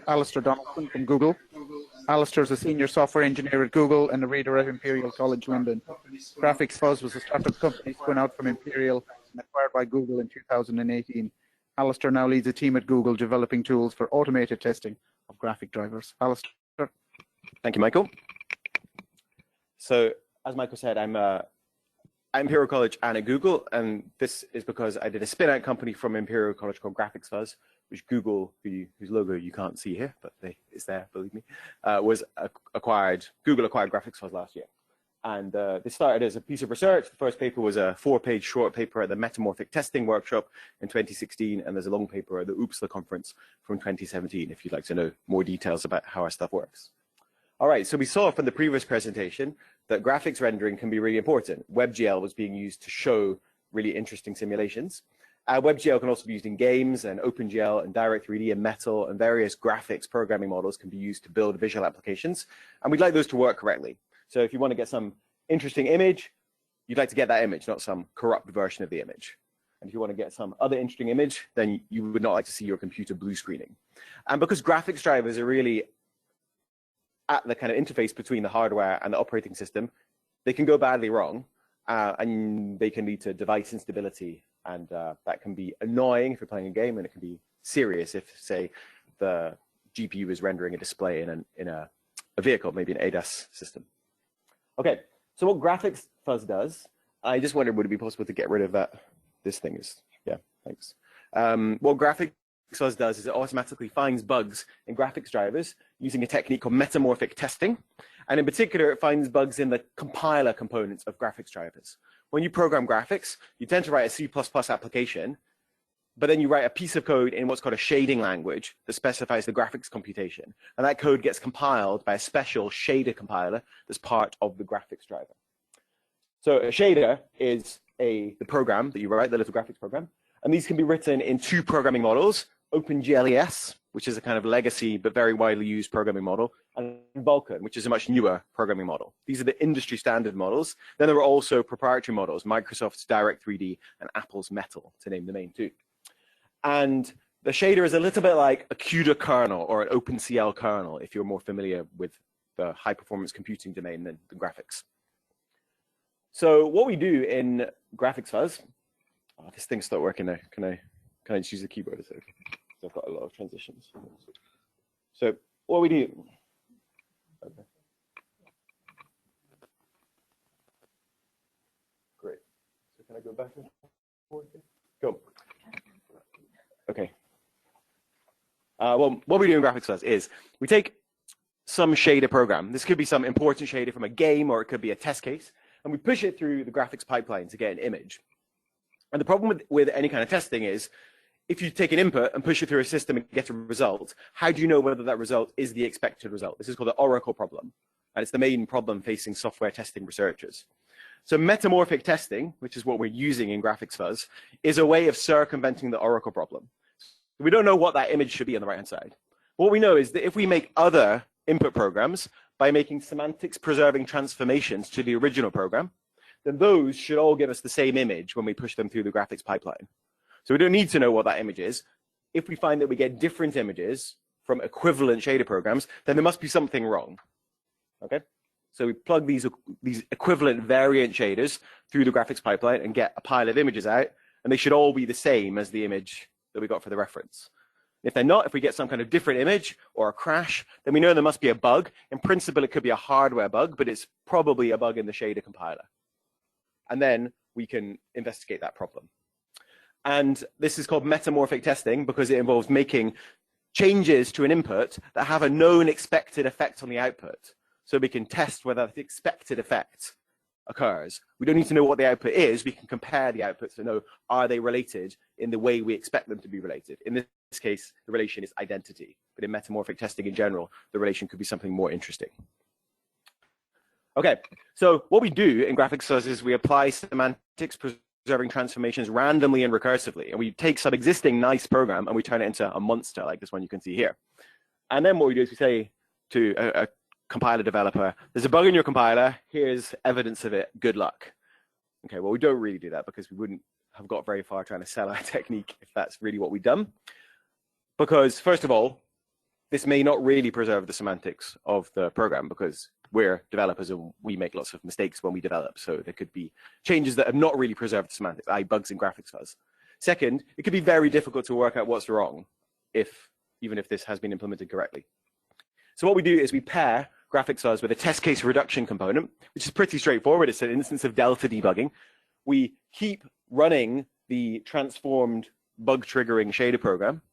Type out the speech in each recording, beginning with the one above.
Alastair Donaldson from Google. Alastair is a senior software engineer at Google and a reader at Imperial College London. GraphicsFuzz was a startup company spun out from Imperial and acquired by Google in 2018. Alastair now leads a team at Google developing tools for automated testing of graphic drivers. Alastair. Thank you, Michael. So, as Michael said, I'm at Imperial College and at Google, and this is because I did a spin-out company from Imperial College called GraphicsFuzz, which Google, whose logo you can't see here, but it's there, believe me, was acquired. Google acquired GraphicsFuzz last year. And this started as a piece of research. The first paper was a 4-page short paper at the Metamorphic Testing workshop in 2016, and there's a long paper at the OOPSLA conference from 2017, if you'd like to know more details about how our stuff works. All right, so we saw from the previous presentation that graphics rendering can be really important. WebGL was being used to show really interesting simulations. WebGL can also be used in games, and OpenGL and Direct3D and Metal and various graphics programming models can be used to build visual applications. And we'd like those to work correctly. So if you want to get some interesting image, you'd like to get that image, not some corrupt version of the image. And if you want to get some other interesting image, then you would not like to see your computer blue screening. And because graphics drivers are really at the kind of interface between the hardware and the operating system, they can go badly wrong, and they can lead to device instability. And that can be annoying if you're playing a game, and it can be serious if, say, the GPU is rendering a display in a vehicle, maybe an ADAS system. Okay, so what GraphicsFuzz does, I just wondered, would it be possible to get rid of that? This thing is, yeah, thanks. What GraphicsFuzz does is it automatically finds bugs in graphics drivers using a technique called metamorphic testing. And in particular, it finds bugs in the compiler components of graphics drivers. When you program graphics, you tend to write a C++ application, but then you write a piece of code in what's called a shading language that specifies the graphics computation. And that code gets compiled by a special shader compiler that's part of the graphics driver. So a shader is the program that you write, the little graphics program. And these can be written in 2 programming models, OpenGLES, which is a kind of legacy but very widely used programming model, and Vulkan, which is a much newer programming model. These are the industry standard models. Then there are also proprietary models, Microsoft's Direct3D and Apple's Metal, to name the main 2. And the shader is a little bit like a CUDA kernel or an OpenCL kernel, if you're more familiar with the high performance computing domain than graphics. So what we do in GraphicsFuzz, this thing's not working now. Can I just use the keyboard a second? I've got a lot of transitions. So what we do, okay. Great. So can I go back and forth? Go. Okay. Well, what we do in GraphicsFuzz is we take some shader program. This could be some important shader from a game, or it could be a test case, and we push it through the graphics pipeline to get an image. And the problem with any kind of testing is, if you take an input and push it through a system and get a result, how do you know whether that result is the expected result? This is called the oracle problem, and it's the main problem facing software testing researchers. So metamorphic testing, which is what we're using in GraphicsFuzz, is a way of circumventing the oracle problem. We don't know what that image should be on the right-hand side. What we know is that if we make other input programs by making semantics preserving transformations to the original program, then those should all give us the same image when we push them through the graphics pipeline. So we don't need to know what that image is. If we find that we get different images from equivalent shader programs, then there must be something wrong. Okay? So we plug these equivalent variant shaders through the graphics pipeline and get a pile of images out, and they should all be the same as the image that we got for the reference. If they're not, if we get some kind of different image or a crash, then we know there must be a bug. In principle, it could be a hardware bug, but it's probably a bug in the shader compiler. And then we can investigate that problem. And this is called metamorphic testing because it involves making changes to an input that have a known expected effect on the output. So we can test whether the expected effect occurs. We don't need to know what the output is. We can compare the outputs to know, are they related in the way we expect them to be related? In this case, the relation is identity. But in metamorphic testing in general, the relation could be something more interesting. Okay, so what we do in GraphicsFuzz is we apply semantics preserving transformations randomly and recursively. And we take some existing nice program and we turn it into a monster like this one you can see here. And then what we do is we say to a compiler developer, there's a bug in your compiler, here's evidence of it, good luck. Okay, well, we don't really do that because we wouldn't have got very far trying to sell our technique if that's really what we've done. Because first of all, this may not really preserve the semantics of the program because we're developers and we make lots of mistakes when we develop. So there could be changes that have not really preserved the semantics, i.e. bugs in GraphicsFuzz. Second, it could be very difficult to work out what's wrong even if this has been implemented correctly. So what we do is we pair GraphicsFuzz with a test case reduction component, which is pretty straightforward. It's an instance of delta debugging. We keep running the transformed bug triggering shader program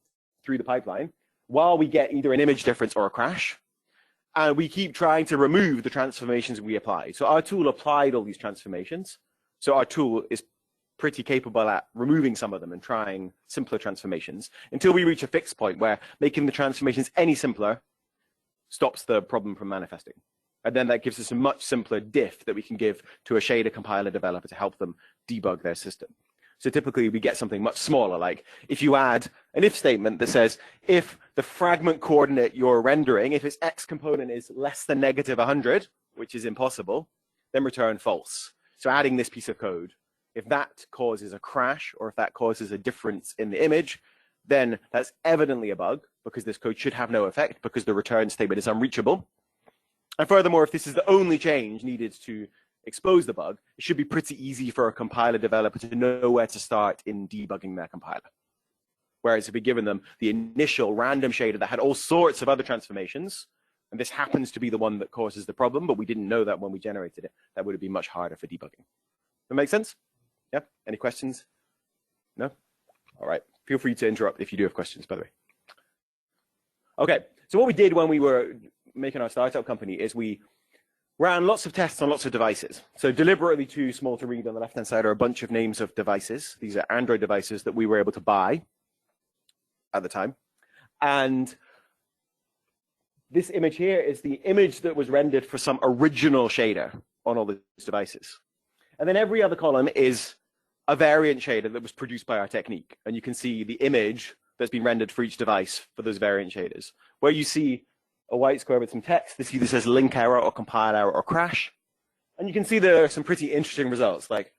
through the pipeline while we get either an image difference or a crash. And we keep trying to remove the transformations we apply. So our tool applied all these transformations. So our tool is pretty capable at removing some of them and trying simpler transformations until we reach a fixed point where making the transformations any simpler stops the problem from manifesting. And then that gives us a much simpler diff that we can give to a shader compiler developer to help them debug their system. So typically we get something much smaller, like if you add an if statement that says, if the fragment coordinate you're rendering, if its x component is less than -100, which is impossible, then return false. So adding this piece of code, if that causes a crash or if that causes a difference in the image, then that's evidently a bug because this code should have no effect because the return statement is unreachable. And furthermore, if this is the only change needed to expose the bug, it should be pretty easy for a compiler developer to know where to start in debugging their compiler. Whereas if we given them the initial random shader that had all sorts of other transformations, and this happens to be the one that causes the problem, but we didn't know that when we generated it, that would have been much harder for debugging. That make sense? Yeah? Any questions? No? All right. Feel free to interrupt if you do have questions, by the way. Okay. So what we did when we were making our startup company is we ran lots of tests on lots of devices. So deliberately too small to read on the left-hand side are a bunch of names of devices. These are Android devices that we were able to buy at the time. And this image here is the image that was rendered for some original shader on all these devices. And then every other column is a variant shader that was produced by our technique. And you can see the image that's been rendered for each device for those variant shaders. Where you see a white square with some text, this either says link error or compile error or crash. And you can see there are some pretty interesting results, like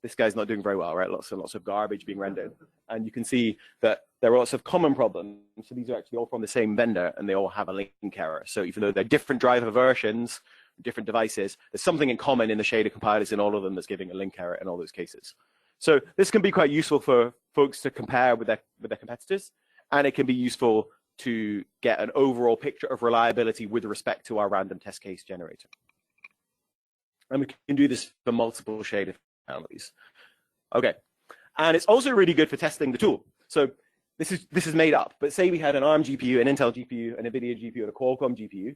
this guy's not doing very well, right? Lots and lots of garbage being rendered. And you can see that there are lots of common problems. So these are actually all from the same vendor and they all have a link error. So even though they're different driver versions, different devices, there's something in common in the shader compilers in all of them that's giving a link error in all those cases. So this can be quite useful for folks to compare with their competitors, and it can be useful to get an overall picture of reliability with respect to our random test case generator. And we can do this for multiple shader families. Okay, and it's also really good for testing the tool. So this is made up, but say we had an ARM GPU, an Intel GPU, an NVIDIA GPU, and a Qualcomm GPU,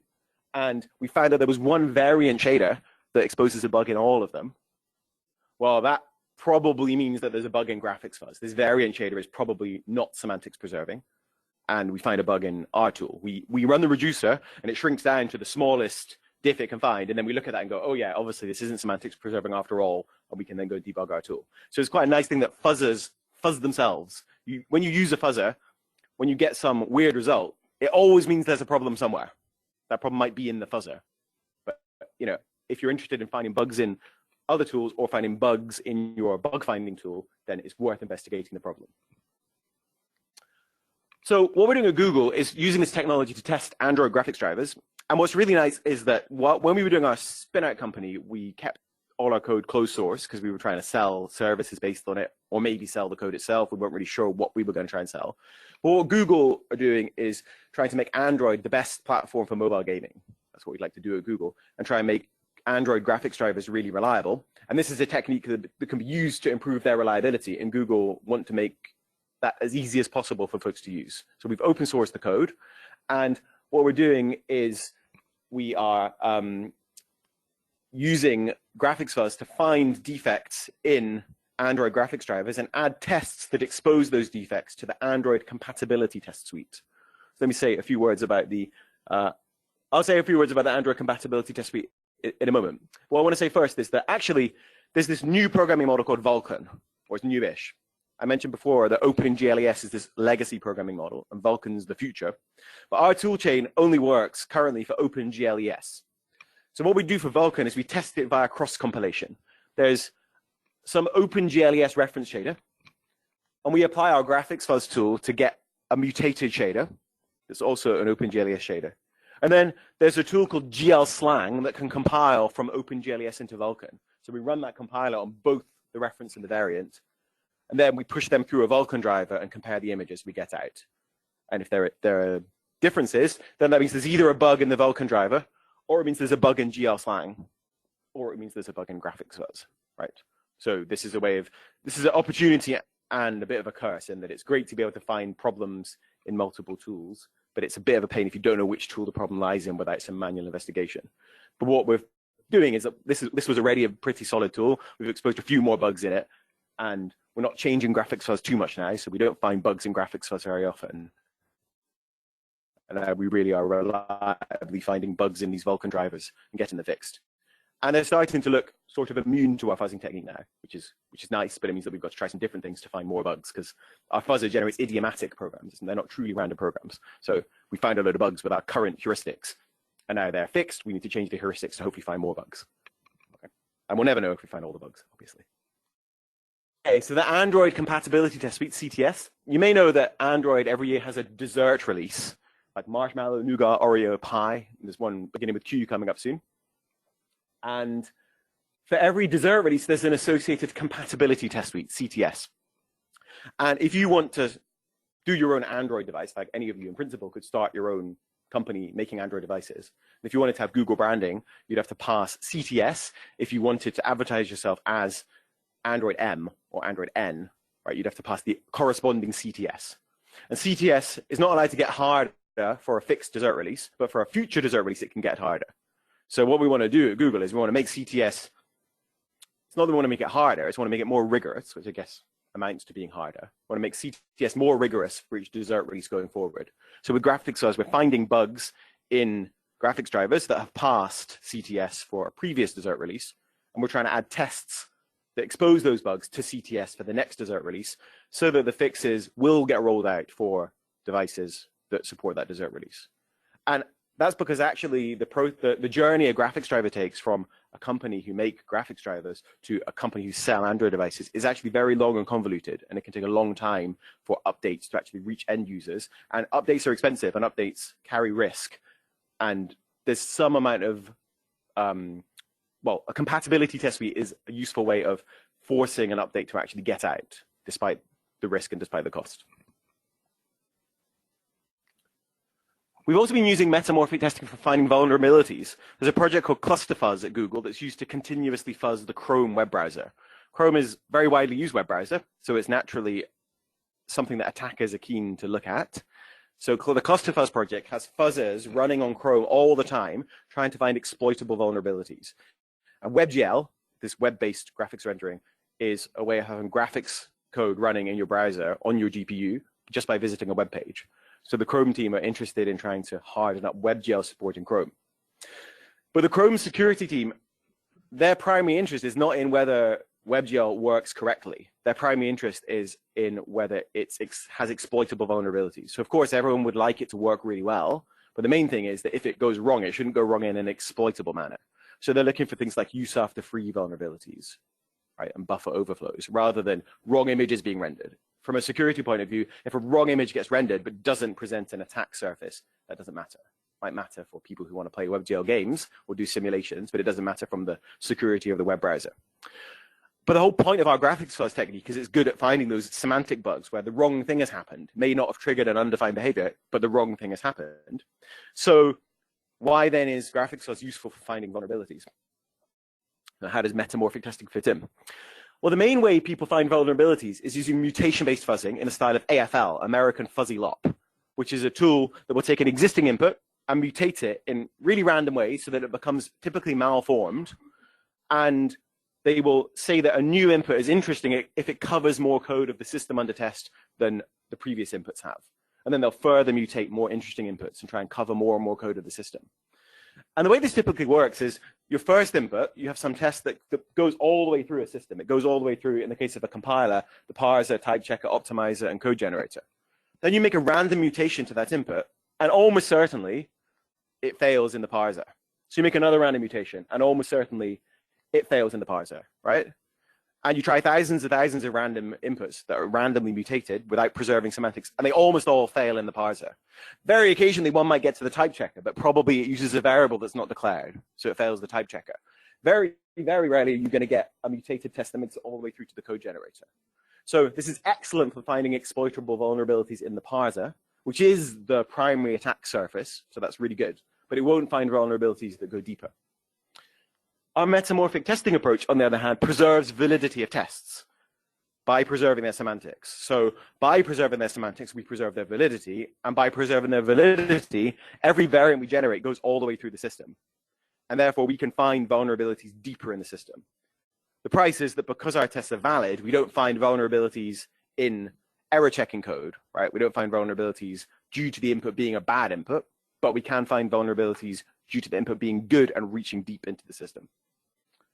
and we found that there was one variant shader that exposes a bug in all of them. Well, that probably means that there's a bug in GraphicsFuzz. This variant shader is probably not semantics preserving, and we find a bug in our tool. We run the reducer, and it shrinks down to the smallest diff it can find, and then we look at that and go, oh yeah, obviously this isn't semantics preserving after all, and we can then go debug our tool. So it's quite a nice thing that fuzzers fuzz themselves. When you use a fuzzer, when you get some weird result, it always means there's a problem somewhere. That problem might be in the fuzzer. But you know, if you're interested in finding bugs in other tools or finding bugs in your bug finding tool, then it's worth investigating the problem. So what we're doing at Google is using this technology to test Android graphics drivers. And what's really nice is that when we were doing our spin-out company, we kept all our code closed source because we were trying to sell services based on it, or maybe sell the code itself. We weren't really sure what we were going to try and sell. But what Google are doing is trying to make Android the best platform for mobile gaming. That's what we'd like to do at Google, and try and make Android graphics drivers really reliable. And this is a technique that can be used to improve their reliability, and Google want to make that as easy as possible for folks to use. So we've open sourced the code, and what we're doing is we are using GraphicsFuzz to find defects in Android graphics drivers and add tests that expose those defects to the Android compatibility test suite. So let me say a few words about the Android compatibility test suite in a moment. What I want to say first is that actually there's this new programming model called Vulkan, or it's newish. I mentioned before that OpenGLES is this legacy programming model, and Vulkan's the future. But our toolchain only works currently for OpenGLES. So what we do for Vulkan is we test it via cross-compilation. There's some OpenGLES reference shader, and we apply our GraphicsFuzz tool to get a mutated shader. It's also an OpenGLES shader. And then there's a tool called GLSlang that can compile from OpenGLES into Vulkan. So we run that compiler on both the reference and the variant, and then we push them through a Vulkan driver and compare the images we get out. And if there are differences, then that means there's either a bug in the Vulkan driver, or it means there's a bug in GLSlang, or it means there's a bug in GraphicsFuzz, right? So this is an opportunity and a bit of a curse in that it's great to be able to find problems in multiple tools, but it's a bit of a pain if you don't know which tool the problem lies in without some manual investigation. But what we're doing is that this was already a pretty solid tool. We've exposed a few more bugs in it, and we're not changing GraphicsFuzz too much now, so we don't find bugs in GraphicsFuzz very often. And we really are reliably finding bugs in these Vulkan drivers and getting them fixed. And they're starting to look sort of immune to our fuzzing technique now, which is nice, but it means that we've got to try some different things to find more bugs, because our fuzzer generates idiomatic programs, and they're not truly random programs. So we find a load of bugs with our current heuristics, and now they're fixed. We need to change the heuristics to hopefully find more bugs. Okay. And we'll never know if we find all the bugs, obviously. Okay, so the Android Compatibility Test Suite, CTS. You may know that Android every year has a dessert release, like Marshmallow, Nougat, Oreo, Pie. There's one beginning with Q coming up soon. And for every dessert release, there's an associated Compatibility Test Suite, CTS. And if you want to do your own Android device, like any of you in principle could start your own company making Android devices. If you wanted to have Google branding, you'd have to pass CTS. If you wanted to advertise yourself as Android M or Android N, right, you'd have to pass the corresponding CTS. And CTS is not allowed to get harder for a fixed dessert release, but for a future dessert release, it can get harder. So what we want to do at Google is we want to make CTS, it's not that we want to make it harder, it's we want to make it more rigorous, which I guess amounts to being harder. We want to make CTS more rigorous for each dessert release going forward. So with GraphicsFuzz, we're finding bugs in graphics drivers that have passed CTS for a previous dessert release, and we're trying to add tests that expose those bugs to CTS for the next dessert release, so that the fixes will get rolled out for devices that support that dessert release. And that's because actually the journey a graphics driver takes from a company who make graphics drivers to a company who sell Android devices is actually very long and convoluted, and it can take a long time for updates to actually reach end users. And updates are expensive, and updates carry risk. And there's some amount of, well, a compatibility test suite is a useful way of forcing an update to actually get out, despite the risk and despite the cost. We've also been using metamorphic testing for finding vulnerabilities. There's a project called ClusterFuzz at Google that's used to continuously fuzz the Chrome web browser. Chrome is a very widely used web browser, so it's naturally something that attackers are keen to look at. So the ClusterFuzz project has fuzzers running on Chrome all the time, trying to find exploitable vulnerabilities. And WebGL, this web-based graphics rendering, is a way of having graphics code running in your browser on your GPU just by visiting a web page. So the Chrome team are interested in trying to harden up WebGL support in Chrome. But the Chrome security team, their primary interest is not in whether WebGL works correctly. Their primary interest is in whether it has exploitable vulnerabilities. So of course, everyone would like it to work really well, but the main thing is that if it goes wrong, it shouldn't go wrong in an exploitable manner. So they're looking for things like use after free vulnerabilities, right, and buffer overflows, rather than wrong images being rendered. From a security point of view, if a wrong image gets rendered but doesn't present an attack surface, that doesn't matter. It might matter for people who want to play WebGL games or do simulations, but it doesn't matter from the security of the web browser. But the whole point of our GraphicsFuzz technique is it's good at finding those semantic bugs where the wrong thing has happened, may not have triggered an undefined behavior, but the wrong thing has happened. So why then is GraphicsFuzz useful for finding vulnerabilities? Now, how does metamorphic testing fit in? Well, the main way people find vulnerabilities is using mutation-based fuzzing in the style of AFL, American Fuzzy Lop, which is a tool that will take an existing input and mutate it in really random ways so that it becomes typically malformed. And they will say that a new input is interesting if it covers more code of the system under test than the previous inputs have. And then they'll further mutate more interesting inputs and try and cover more and more code of the system. And the way this typically works is your first input, you have some test that goes all the way through a system. It goes all the way through, in the case of a compiler, the parser, type checker, optimizer, and code generator. Then you make a random mutation to that input, and almost certainly it fails in the parser. So you make another random mutation, and almost certainly it fails in the parser, right? and you try thousands and thousands of random inputs that are randomly mutated without preserving semantics, and they almost all fail in the parser. Very occasionally, one might get to the type checker, but probably it uses a variable that's not declared, so it fails the type checker. Very, very rarely are you going to get a mutated test that makes it all the way through to the code generator. So this is excellent for finding exploitable vulnerabilities in the parser, which is the primary attack surface, so that's really good, but it won't find vulnerabilities that go deeper. Our metamorphic testing approach, on the other hand, preserves validity of tests by preserving their semantics. So by preserving their semantics, we preserve their validity, and by preserving their validity, every variant we generate goes all the way through the system. And therefore, we can find vulnerabilities deeper in the system. The price is that because our tests are valid, we don't find vulnerabilities in error checking code, right? We don't find vulnerabilities due to the input being a bad input, but we can find vulnerabilities due to the input being good and reaching deep into the system.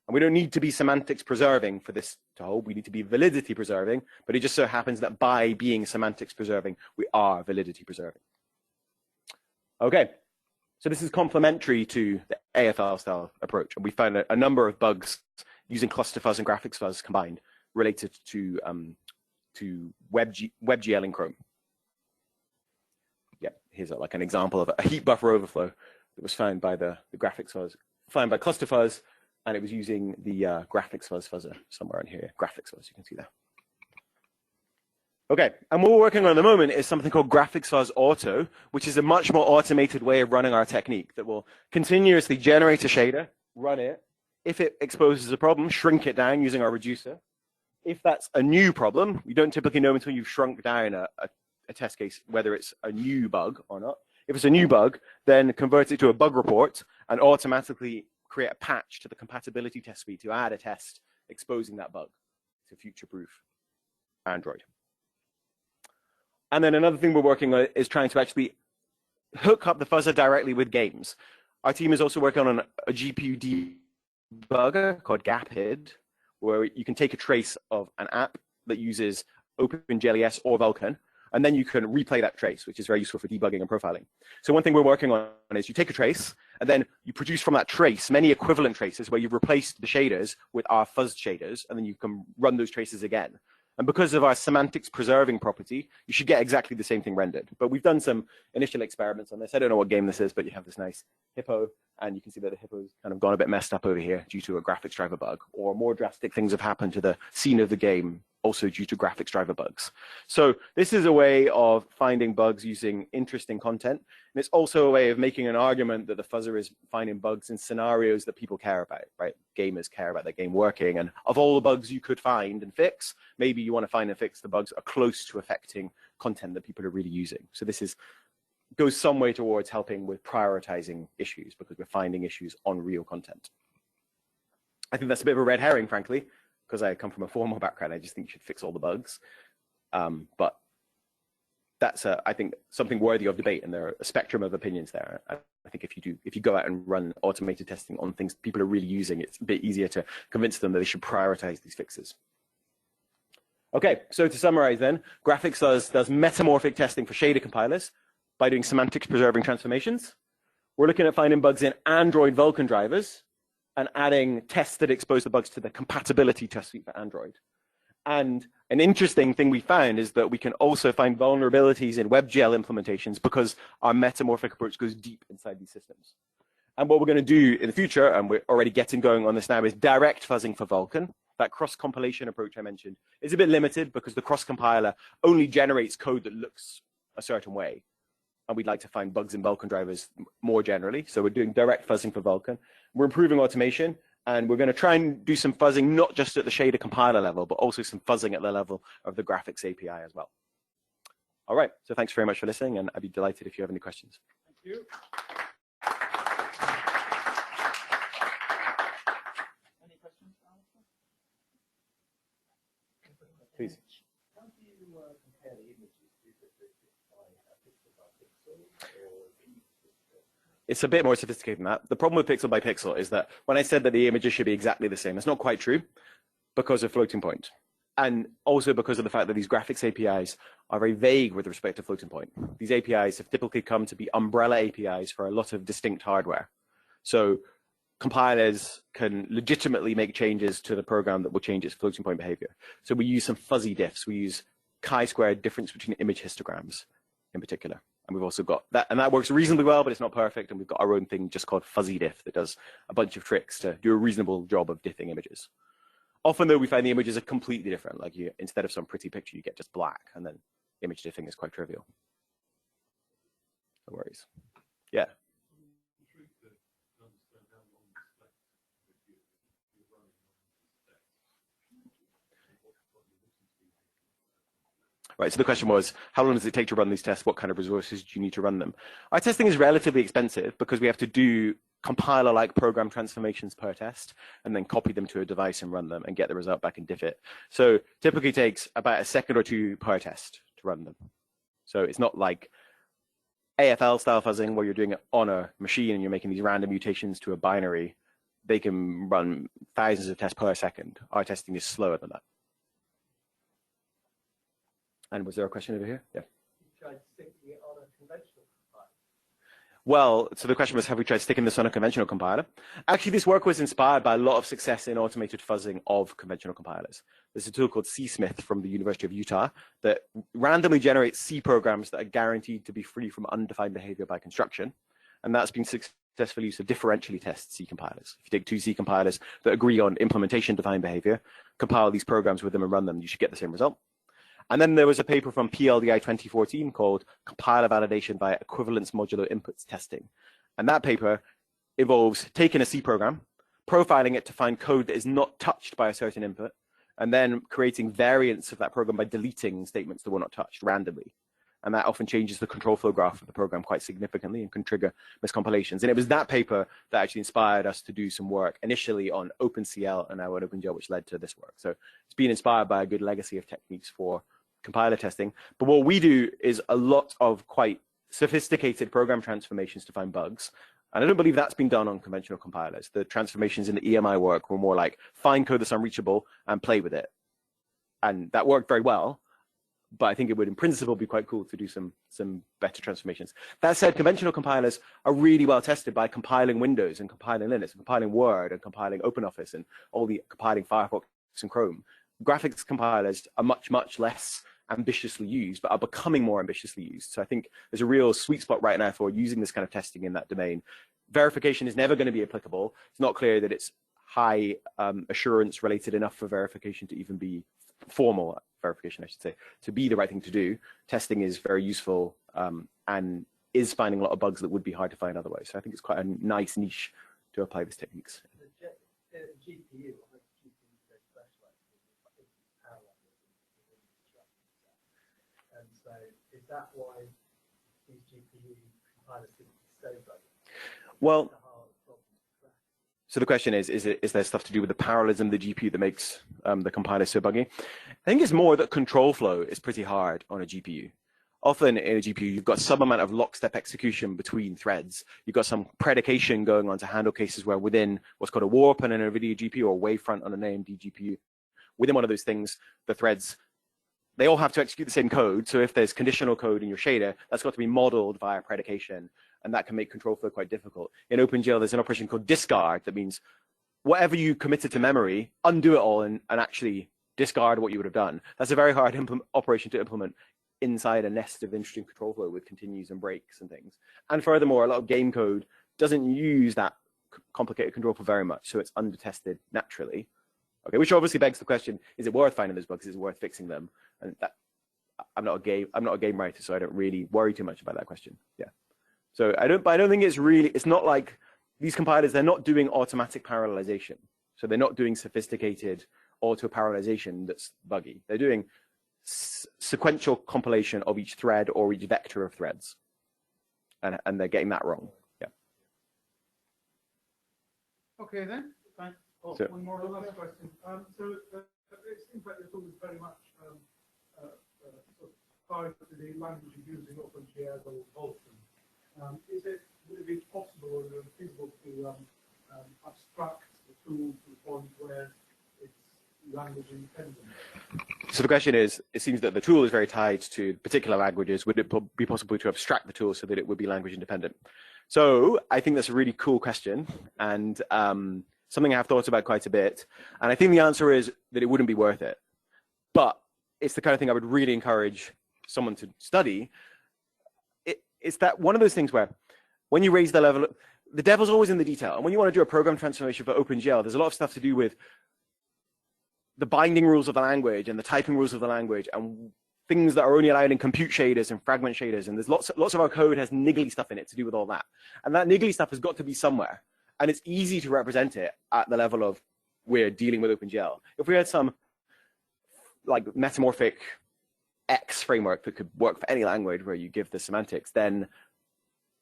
And we don't need to be semantics preserving for this to hold. We need to be validity preserving, but it just so happens that by being semantics preserving, we are validity preserving. Okay, so this is complementary to the AFL style approach. And we found a number of bugs using ClusterFuzz and GraphicsFuzz combined related to WebGL in Chrome. Yeah, here's like an example of a heap buffer overflow that was found by the GraphicsFuzz, found by ClusterFuzz, and it was using the GraphicsFuzz fuzzer somewhere in here. GraphicsFuzz, you can see that. Okay, and what we're working on at the moment is something called GraphicStars Auto, which is a much more automated way of running our technique that will continuously generate a shader, run it. If it exposes a problem, shrink it down using our reducer. If that's a new problem, you don't typically know until you've shrunk down a test case whether it's a new bug or not. If it's a new bug, then convert it to a bug report and automatically create a patch to the compatibility test suite to add a test exposing that bug to future-proof Android. And then another thing we're working on is trying to actually hook up the fuzzer directly with games. Our team is also working on a GPU debugger called GapHid, where you can take a trace of an app that uses OpenGLES or Vulkan, and then you can replay that trace, which is very useful for debugging and profiling. So one thing we're working on is you take a trace, and then you produce from that trace many equivalent traces where you've replaced the shaders with our fuzz shaders, and then you can run those traces again. And because of our semantics preserving property, you should get exactly the same thing rendered. But we've done some initial experiments on this. I don't know what game this is, but you have this nice hippo, and you can see that the hippo's kind of gone a bit messed up over here due to a graphics driver bug, or more drastic things have happened to the scene of the game also due to graphics driver bugs. So this is a way of finding bugs using interesting content. And it's also a way of making an argument that the fuzzer is finding bugs in scenarios that people care about, right? Gamers care about their game working. And of all the bugs you could find and fix, maybe you want to find and fix the bugs that are close to affecting content that people are really using. So this goes some way towards helping with prioritizing issues because we're finding issues on real content. I think that's a bit of a red herring, frankly, because I come from a formal background. I just think you should fix all the bugs. But that's, I think, something worthy of debate, and there are a spectrum of opinions there. I think if you go out and run automated testing on things people are really using, it's a bit easier to convince them that they should prioritize these fixes. Okay, so to summarize then, GraphicsFuzz does metamorphic testing for shader compilers by doing semantics preserving transformations. We're looking at finding bugs in Android Vulkan drivers and adding tests that expose the bugs to the compatibility test suite for Android. And an interesting thing we found is that we can also find vulnerabilities in WebGL implementations because our metamorphic approach goes deep inside these systems. And what we're going to do in the future, and we're already getting going on this now, is direct fuzzing for Vulkan. That cross-compilation approach I mentioned is a bit limited because the cross-compiler only generates code that looks a certain way. And we'd like to find bugs in Vulkan drivers more generally. So we're doing direct fuzzing for Vulkan. We're improving automation, and we're going to try and do some fuzzing, not just at the shader compiler level, but also some fuzzing at the level of the graphics API as well. All right, so thanks very much for listening, and I'd be delighted if you have any questions. Thank you. Any questions, Alastair? Please. How do you compare the images? Is it by pixel by pixel, or It's a bit more sophisticated than that. The problem with pixel by pixel is that when I said that the images should be exactly the same, that's not quite true because of floating point. And also because of the fact that these graphics APIs are very vague with respect to floating point. These APIs have typically come to be umbrella APIs for a lot of distinct hardware. So compilers can legitimately make changes to the program that will change its floating point behavior. So we use some fuzzy diffs. We use chi-squared difference between image histograms in particular. And we've also got that, and that works reasonably well, but it's not perfect. And we've got our own thing just called fuzzy diff that does a bunch of tricks to do a reasonable job of diffing images. Often though, we find the images are completely different. Like instead of some pretty picture, you get just black, and then image diffing is quite trivial. No worries. Yeah. Right, so the question was, how long does it take to run these tests? What kind of resources do you need to run them? Our testing is relatively expensive because we have to do compiler-like program transformations per test and then copy them to a device and run them and get the result back and diff it. So typically takes about a second or two per test to run them. So it's not like AFL style fuzzing where you're doing it on a machine and you're making these random mutations to a binary. They can run thousands of tests per second. Our testing is slower than that. And was there a question over here? Yeah. You tried to stick it on a conventional compiler. Well, so the question was, have we tried sticking this on a conventional compiler? Actually, this work was inspired by a lot of success in automated fuzzing of conventional compilers. There's a tool called CSmith from the University of Utah that randomly generates C programs that are guaranteed to be free from undefined behavior by construction. And that's been successfully used to differentially test C compilers. If you take two C compilers that agree on implementation defined behavior, compile these programs with them and run them, you should get the same result. And then there was a paper from PLDI 2014 called Compiler Validation via Equivalence Modulo Inputs Testing. And that paper involves taking a C program, profiling it to find code that is not touched by a certain input, and then creating variants of that program by deleting statements that were not touched randomly. And that often changes the control flow graph of the program quite significantly and can trigger miscompilations. And it was that paper that actually inspired us to do some work initially on OpenCL and now on OpenGL, which led to this work. So it's been inspired by a good legacy of techniques for compiler testing. But what we do is a lot of quite sophisticated program transformations to find bugs. And I don't believe that's been done on conventional compilers. The transformations in the EMI work were more like find code that's unreachable and play with it. And that worked very well. But I think it would, in principle, be quite cool to do some better transformations. That said, conventional compilers are really well tested by compiling Windows and compiling Linux, and compiling Word and compiling OpenOffice and all the compiling Firefox and Chrome. Graphics compilers are much, much less ambitiously used, but are becoming more ambitiously used. So I think there's a real sweet spot right now for using this kind of testing in that domain. Verification is never going to be applicable. It's not clear that it's high assurance related enough for verification to even be formal verification, I should say, to be the right thing to do. Testing is very useful and is finding a lot of bugs that would be hard to find otherwise. So I think it's quite a nice niche to apply these techniques. The GPU, they specialize in parallel and so is that why these GPU compilers seem to be so buggy? Well, so the question is there stuff to do with the parallelism of the GPU that makes the compiler so buggy? I think it's more that control flow is pretty hard on a GPU. Often in a GPU, you've got some amount of lockstep execution between threads. You've got some predication going on to handle cases where within what's called a warp on an NVIDIA GPU or wavefront on an AMD GPU, within one of those things, the threads, they all have to execute the same code. So if there's conditional code in your shader, that's got to be modeled via predication. And that can make control flow quite difficult. In OpenGL, there's an operation called discard that means whatever you committed to memory, undo it all and actually discard what you would have done. That's a very hard operation to implement inside a nest of interesting control flow with continues and breaks and things. And furthermore, a lot of game code doesn't use that complicated control flow very much, so it's undertested naturally. Okay, which obviously begs the question: is it worth finding those bugs? Is it worth fixing them? And that, I'm not a game writer, so I don't really worry too much about that question. Yeah. So I don't think it's not like these compilers, they're not doing automatic parallelization. So they're not doing sophisticated auto parallelization that's buggy. They're doing sequential compilation of each thread or each vector of threads. And they're getting that wrong. Yeah. Okay then. Thanks. Oh, So, one more last question. It seems like the tool is very much tied to the language you're using, OpenGL or Vulkan. Would it be possible or feasible to abstract the tool to the point where it's language independent? So the question is, it seems that the tool is very tied to particular languages. Would it be possible to abstract the tool so that it would be language independent? So I think that's a really cool question, and something I have thought about quite a bit. And I think the answer is that it wouldn't be worth it. But it's the kind of thing I would really encourage someone to study. It's that one of those things where when you raise the level, the devil's always in the detail. And when you want to do a program transformation for OpenGL, there's a lot of stuff to do with the binding rules of the language and the typing rules of the language and things that are only allowed in compute shaders and fragment shaders. And there's lots of our code has niggly stuff in it to do with all that. And that niggly stuff has got to be somewhere. And it's easy to represent it at the level of we're dealing with OpenGL. If we had some like metamorphic X framework that could work for any language where you give the semantics, then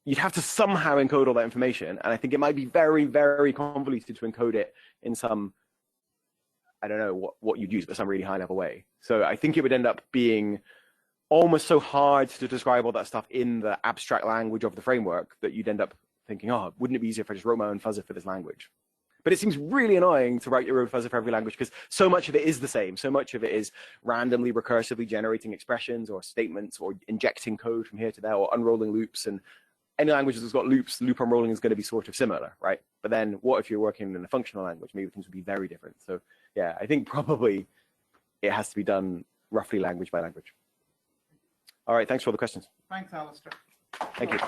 you'd have to somehow encode all that information. And I think it might be very, very convoluted to encode it in some, I don't know what you'd use, but some really high level way. So I think it would end up being almost so hard to describe all that stuff in the abstract language of the framework that you'd end up thinking, oh, wouldn't it be easier if I just wrote my own fuzzer for this language? But it seems really annoying to write your own fuzzer for every language because so much of it is the same. So much of it is randomly, recursively generating expressions or statements or injecting code from here to there or unrolling loops. And any language that's got loops, loop unrolling is going to be sort of similar, right? But then what if you're working in a functional language? Maybe things would be very different. So yeah, I think probably it has to be done roughly language by language. All right, thanks for all the questions. Thanks, Alastair. Thank you.